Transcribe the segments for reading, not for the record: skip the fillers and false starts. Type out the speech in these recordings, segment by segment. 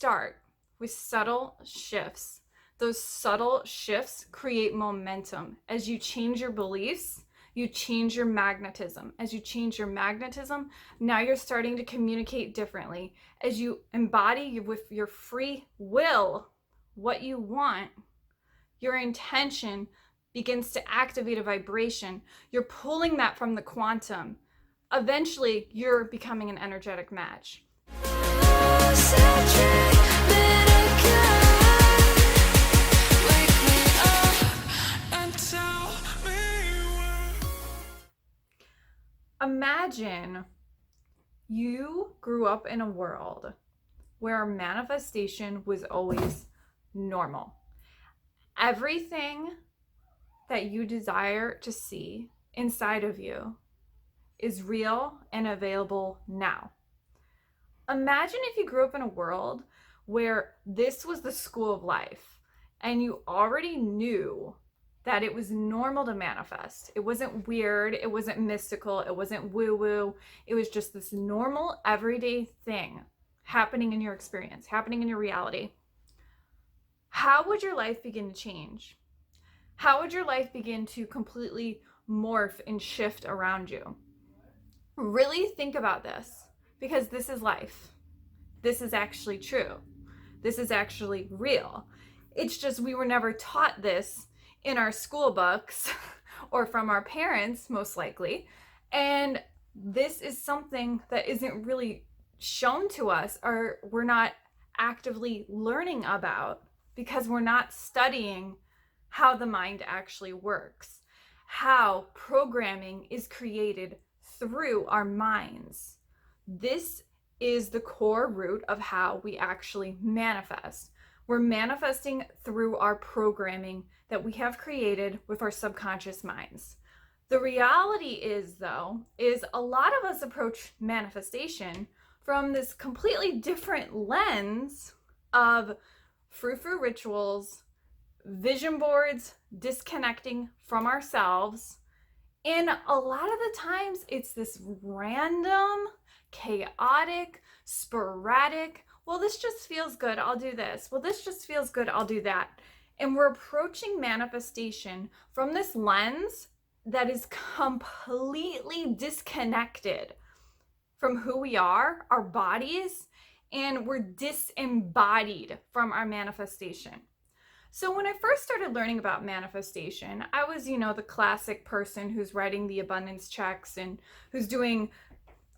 start with subtle shifts. Those subtle shifts create momentum. As you change your beliefs, you change your magnetism. As you change your magnetism, now you're starting to communicate differently. As you embody with your free will what you want, your intention begins to activate a vibration. You're pulling that from the quantum. Eventually, you're becoming an energetic match. Imagine you grew up in a world where manifestation was always normal. Everything that you desire to see inside of you is real and available now. Imagine if you grew up in a world where this was the school of life and you already knew that it was normal to manifest. It wasn't weird, it wasn't mystical, it wasn't woo-woo. It was just this normal, everyday thing happening in your experience, happening in your reality. How would your life begin to change? How would your life begin to completely morph and shift around you? Really think about this, because this is life. This is actually true. This is actually real. It's just we were never taught this in our school books or from our parents, most likely. And this is something that isn't really shown to us, or we're not actively learning about, because we're not studying how the mind actually works, how programming is created through our minds. This is the core root of how we actually manifest. We're manifesting through our programming that we have created with our subconscious minds. The reality is, though, is a lot of us approach manifestation from this completely different lens of frou-frou rituals, vision boards, disconnecting from ourselves. And a lot of the times it's this random, chaotic, sporadic, well, this just feels good, I'll do this. Well, this just feels good, I'll do that. And we're approaching manifestation from this lens that is completely disconnected from who we are, our bodies, and we're disembodied from our manifestation. So when I first started learning about manifestation, I was, the classic person who's writing the abundance checks and who's doing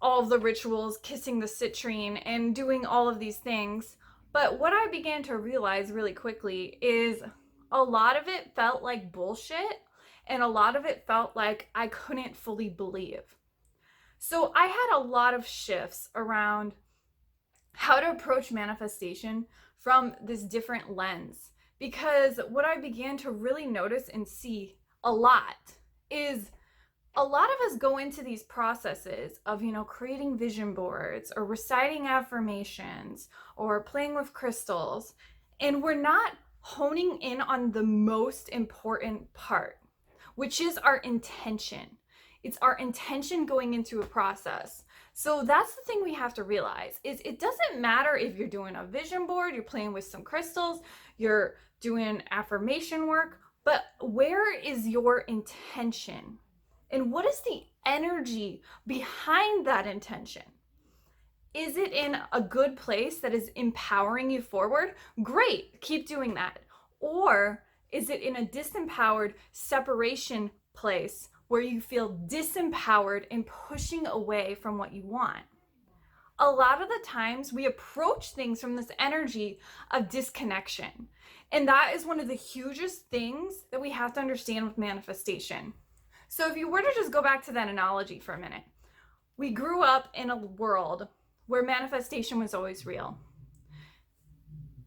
all of the rituals, kissing the citrine and doing all of these things. But what I began to realize really quickly is a lot of it felt like bullshit, and a lot of it felt like I couldn't fully believe. So I had a lot of shifts around how to approach manifestation from this different lens, because what I began to really notice and see a lot is a lot of us go into these processes of, creating vision boards or reciting affirmations or playing with crystals, and we're not honing in on the most important part, which is our intention. It's our intention going into a process. So that's the thing we have to realize is it doesn't matter if you're doing a vision board, you're playing with some crystals, you're doing affirmation work, but where is your intention? And what is the energy behind that intention? Is it in a good place that is empowering you forward? Great, keep doing that. Or is it in a disempowered separation place where you feel disempowered and pushing away from what you want? A lot of the times we approach things from this energy of disconnection. And that is one of the hugest things that we have to understand with manifestation. So if you were to just go back to that analogy for a minute, we grew up in a world where manifestation was always real.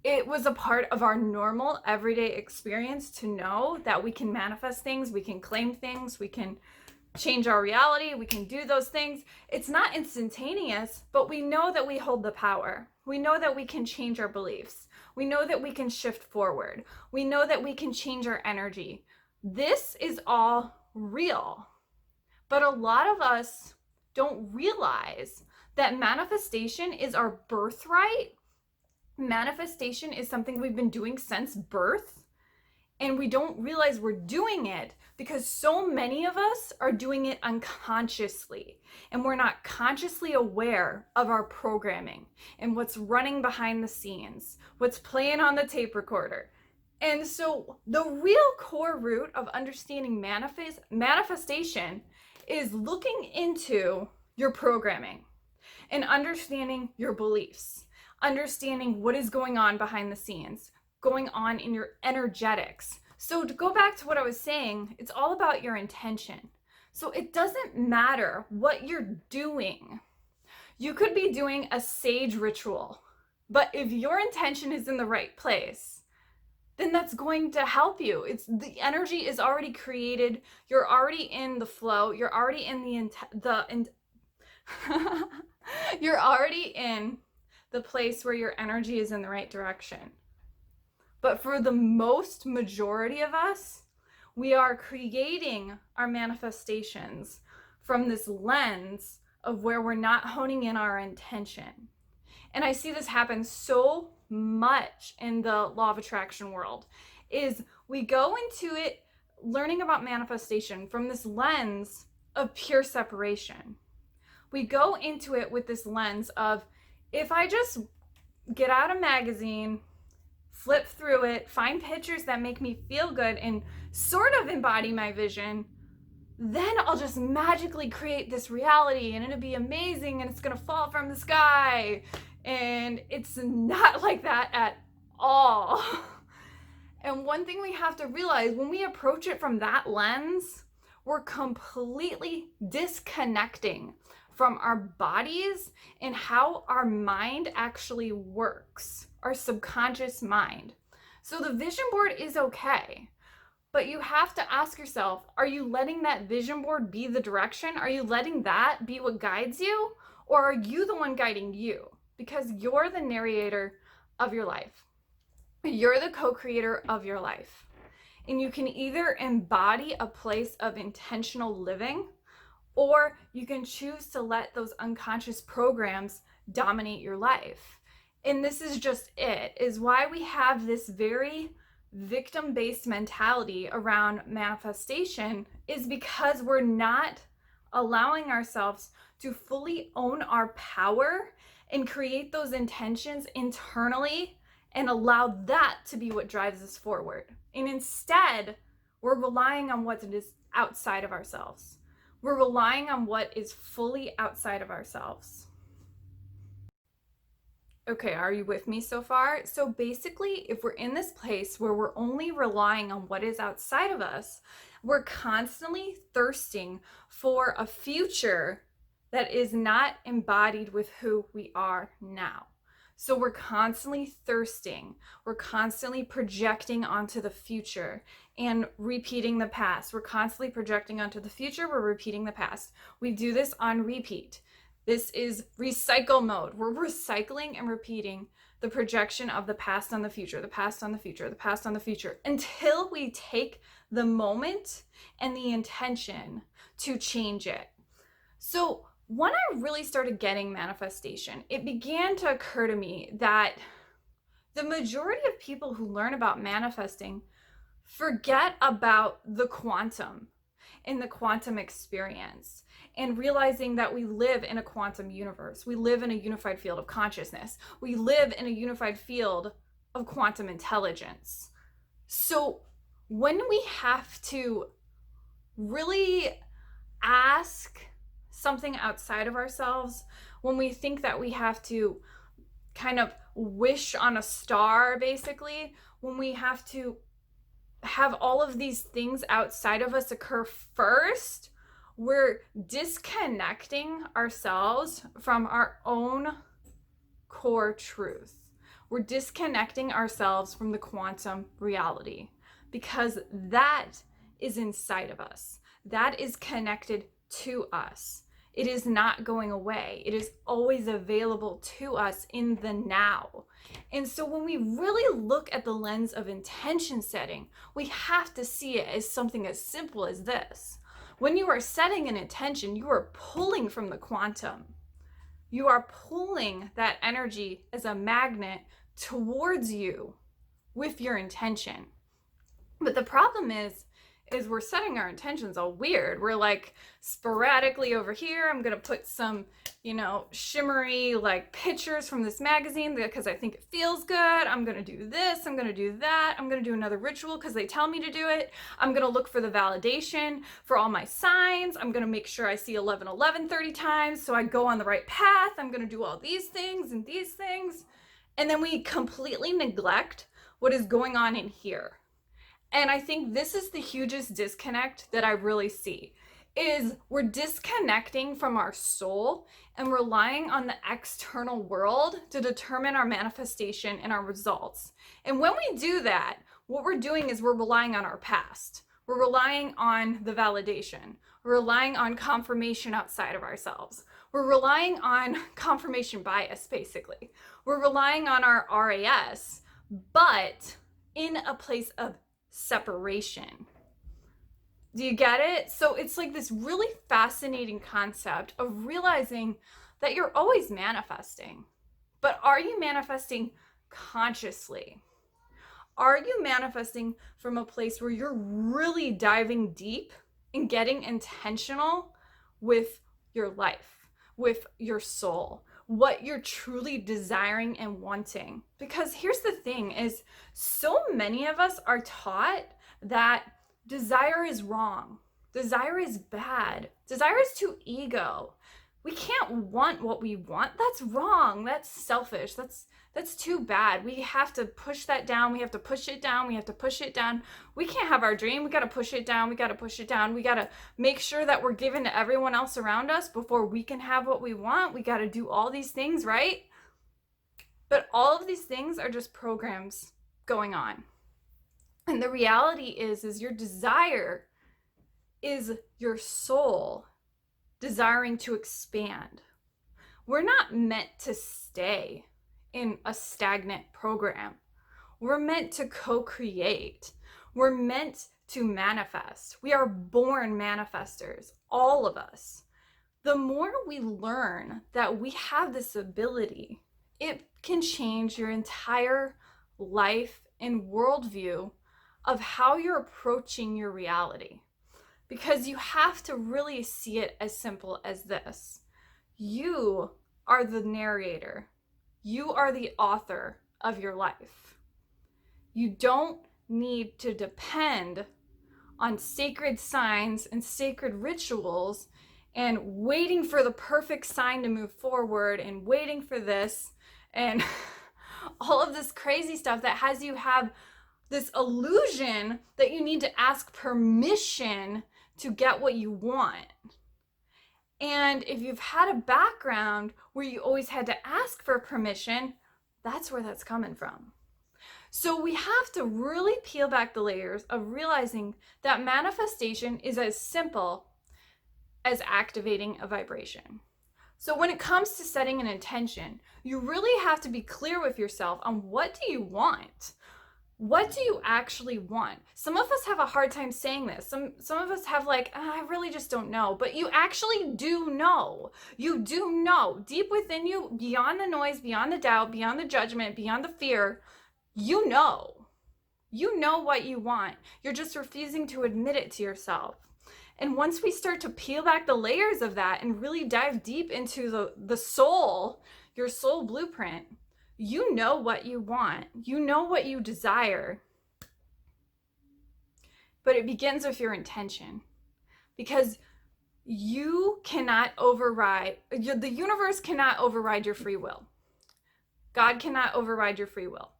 It was a part of our normal everyday experience to know that we can manifest things, we can claim things, we can change our reality, we can do those things. It's not instantaneous, but we know that we hold the power. We know that we can change our beliefs. We know that we can shift forward. We know that we can change our energy. This is all real. But a lot of us don't realize that manifestation is our birthright Manifestation is something we've been doing since birth, and we don't realize we're doing it because so many of us are doing it unconsciously, and we're not consciously aware of our programming and what's running behind the scenes, what's playing on the tape recorder. And so the real core root of understanding manifestation is looking into your programming and understanding your beliefs, understanding what is going on behind the scenes, going on in your energetics. So to go back to what I was saying, it's all about your intention. So it doesn't matter what you're doing. You could be doing a sage ritual, but if your intention is in the right place, then that's going to help you. It's the energy is already created. You're already in the flow. You're already in you're already in the place where your energy is in the right direction. But for the most majority of us, we are creating our manifestations from this lens of where we're not honing in our intention. And I see this happen so much in the law of attraction world, is we go into it learning about manifestation from this lens of pure separation. We go into it with this lens of, if I just get out a magazine, flip through it, find pictures that make me feel good and sort of embody my vision, then I'll just magically create this reality and it'll be amazing and it's gonna fall from the sky. And it's not like that at all. And one thing we have to realize, when we approach it from that lens, we're completely disconnecting from our bodies and how our mind actually works, our subconscious mind. So the vision board is okay, but you have to ask yourself, are you letting that vision board be the direction? Are you letting that be what guides you? Or are you the one guiding you? Because you're the narrator of your life. You're the co-creator of your life. And you can either embody a place of intentional living, or you can choose to let those unconscious programs dominate your life. And this is just it, is why we have this very victim-based mentality around manifestation, is because we're not allowing ourselves to fully own our power and create those intentions internally and allow that to be what drives us forward. And instead, we're relying on what is outside of ourselves. We're relying on what is fully outside of ourselves. Okay, are you with me so far? So basically, if we're in this place where we're only relying on what is outside of us, we're constantly thirsting for a future that is not embodied with who we are now. So we're constantly thirsting, we're constantly projecting onto the future and repeating the past. We're constantly projecting onto the future, we're repeating the past. We do this on repeat. This is recycle mode. We're recycling and repeating the projection of the past on the future, the past on the future, the past on the future, until we take the moment and the intention to change it. So when I really started getting manifestation, it began to occur to me that the majority of people who learn about manifesting forget about the quantum and the quantum experience, and realizing that we live in a quantum universe. We live in a unified field of consciousness. We live in a unified field of quantum intelligence. So when we have to really ask something outside of ourselves, when we think that we have to kind of wish on a star, basically, when we have to have all of these things outside of us occur first, we're disconnecting ourselves from our own core truth. We're disconnecting ourselves from the quantum reality, because that is inside of us. That is connected to us. It is not going away. It is always available to us in the now. And so when we really look at the lens of intention setting, we have to see it as something as simple as this. When you are setting an intention, you are pulling from the quantum. You are pulling that energy as a magnet towards you with your intention. But the problem is we're setting our intentions all weird. We're like sporadically over here. I'm going to put some, shimmery like pictures from this magazine because I think it feels good. I'm going to do this. I'm going to do that. I'm going to do another ritual because they tell me to do it. I'm going to look for the validation for all my signs. I'm going to make sure I see 11 30 times so I go on the right path. I'm going to do all these things and these things. And then we completely neglect what is going on in here. And I think this is the hugest disconnect that I really see, is we're disconnecting from our soul and relying on the external world to determine our manifestation and our results. And when we do that, what we're doing is we're relying on our past. We're relying on the validation. We're relying on confirmation outside of ourselves. We're relying on confirmation bias, basically. We're relying on our RAS, but in a place of separation. Do you get it? So it's like this really fascinating concept of realizing that you're always manifesting. But are you manifesting consciously? Are you manifesting from a place where you're really diving deep and getting intentional with your life, with your soul, what you're truly desiring and wanting? Because here's the thing is, so many of us are taught that desire is wrong. Desire is bad. Desire is too ego. We can't want what we want. That's wrong. That's selfish. That's too bad. We have to push that down. We have to push it down. We have to push it down. We can't have our dream. We got to push it down. We got to push it down. We got to make sure that we're giving to everyone else around us before we can have what we want. We got to do all these things, right? But all of these things are just programs going on. And the reality is your desire is your soul desiring to expand. We're not meant to stay in a stagnant program. We're meant to co-create. We're meant to manifest. We are born manifestors, all of us. The more we learn that we have this ability, it can change your entire life and worldview of how you're approaching your reality. Because you have to really see it as simple as this. You are the narrator. You are the author of your life. You don't need to depend on sacred signs and sacred rituals and waiting for the perfect sign to move forward and waiting for this and all of this crazy stuff that has you have this illusion that you need to ask permission to get what you want. And if you've had a background where you always had to ask for permission, that's where that's coming from. So we have to really peel back the layers of realizing that manifestation is as simple as activating a vibration. So when it comes to setting an intention, you really have to be clear with yourself on what do you want? What do you actually want? Some of us have a hard time saying this. Some of us have like, I really just don't know. But you actually do know. You do know. Deep within you, beyond the noise, beyond the doubt, beyond the judgment, beyond the fear, you know. You know what you want. You're just refusing to admit it to yourself. And once we start to peel back the layers of that and really dive deep into the soul, your soul blueprint, you know what you want. You know what you desire. But it begins with your intention. Because you cannot override, the universe cannot override your free will. God cannot override your free will.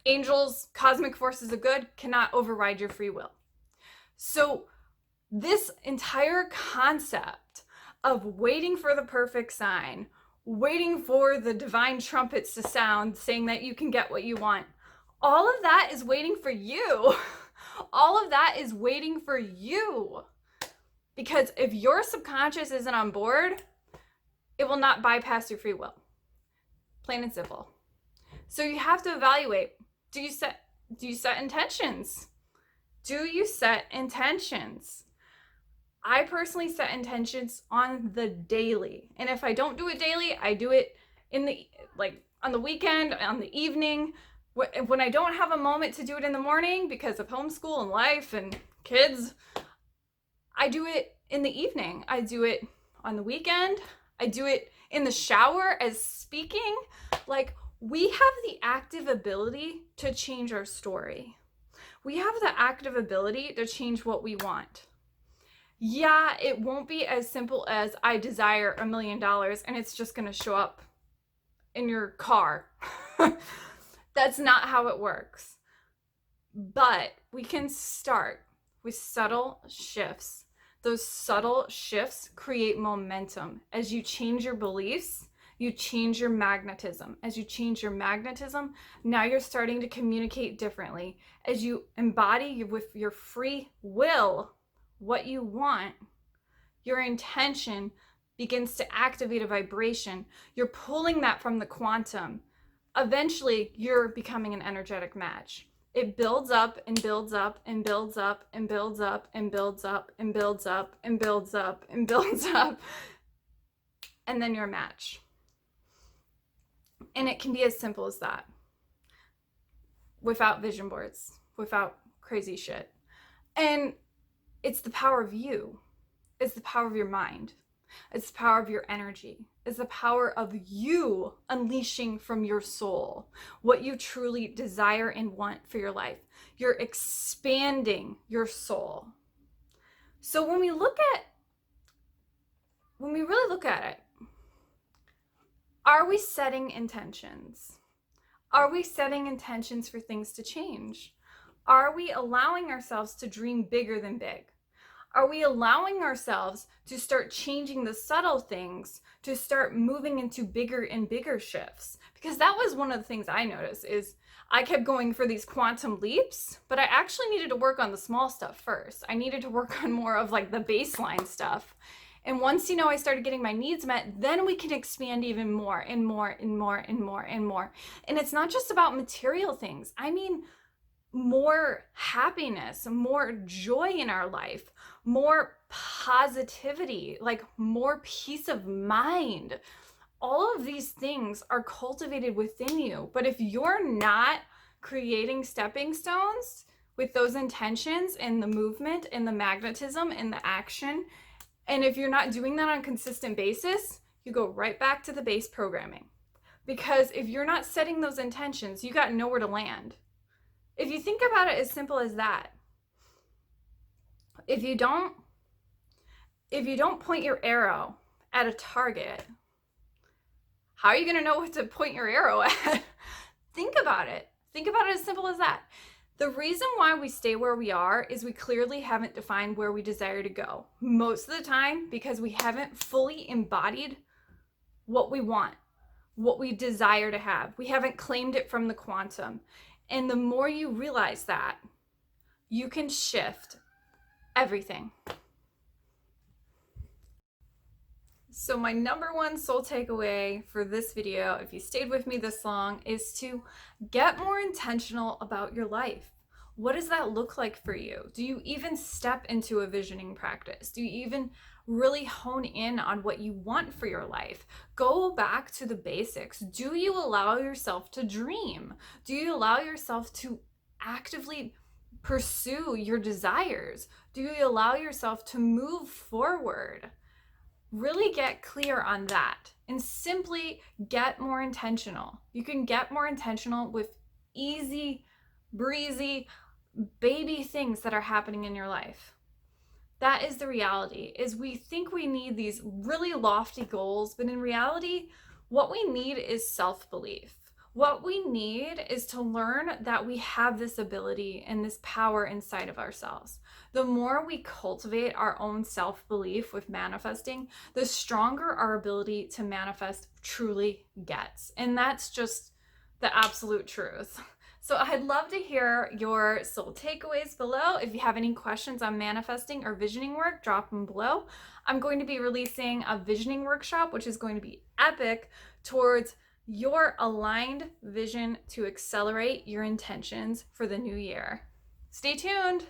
Angels, cosmic forces of good cannot override your free will. So this entire concept of waiting for the perfect sign, waiting for the divine trumpets to sound, saying that you can get what you want, all of that is waiting for you. All of that is waiting for you. Because if your subconscious isn't on board, it will not bypass your free will. Plain and simple. So you have to evaluate, do you set intentions? Do you set intentions? I personally set intentions on the daily. And if I don't do it daily, I do it in the on the weekend, on the evening, when I don't have a moment to do it in the morning because of homeschool and life and kids, I do it in the evening. I do it on the weekend. I do it in the shower as speaking. Like, we have the active ability to change our story. We have the active ability to change what we want. Yeah, it won't be as simple as I desire $1 million and it's just going to show up in your car. That's not how it works. But we can start with subtle shifts. Those subtle shifts create momentum. As you change your beliefs, you change your magnetism. As you change your magnetism, now you're starting to communicate differently. As you embody with your free will what you want, your intention begins to activate a vibration. You're pulling that from the quantum. Eventually, you're becoming an energetic match. It builds up and builds up and builds up and builds up and builds up and builds up and builds up and builds up. And then you're a match. And it can be as simple as that. Without vision boards, without crazy shit. And it's the power of you. It's the power of your mind. It's the power of your energy. It's the power of you unleashing from your soul what you truly desire and want for your life. You're expanding your soul. So when we really look at it, are we setting intentions? Are we setting intentions for things to change? Are we allowing ourselves to dream bigger than big? Are we allowing ourselves to start changing the subtle things, to start moving into bigger and bigger shifts? Because that was one of the things I noticed is I kept going for these quantum leaps, but I actually needed to work on the small stuff first. I needed to work on more of like the baseline stuff. And once, I started getting my needs met, then we can expand even more and more and more and more and more. And it's not just about material things. I mean, more happiness, more joy in our life, more positivity, like more peace of mind. All of these things are cultivated within you. But if you're not creating stepping stones with those intentions and the movement and the magnetism and the action, and if you're not doing that on a consistent basis, you go right back to the base programming. Because if you're not setting those intentions, you got nowhere to land. If you think about it as simple as that, if you don't point your arrow at a target, how are you going to know what to point your arrow at? Think about it. Think about it as simple as that. The reason why we stay where we are is we clearly haven't defined where we desire to go. Most of the time because we haven't fully embodied what we want, what we desire to have. We haven't claimed it from the quantum. And the more you realize that, you can shift everything. So my number one soul takeaway for this video, if you stayed with me this long, is to get more intentional about your life. What does that look like for you? Do you even step into a visioning practice? Do you even really hone in on what you want for your life? Go back to the basics. Do you allow yourself to dream? Do you allow yourself to actively pursue your desires? Do you allow yourself to move forward? Really get clear on that and simply get more intentional. You can get more intentional with easy, breezy, baby things that are happening in your life. That is the reality, is we think we need these really lofty goals, but in reality, what we need is self-belief. What we need is to learn that we have this ability and this power inside of ourselves. The more we cultivate our own self-belief with manifesting, the stronger our ability to manifest truly gets. And that's just the absolute truth. So I'd love to hear your soul takeaways below. If you have any questions on manifesting or visioning work, drop them below. I'm going to be releasing a visioning workshop, which is going to be epic, towards your aligned vision to accelerate your intentions for the new year. Stay tuned.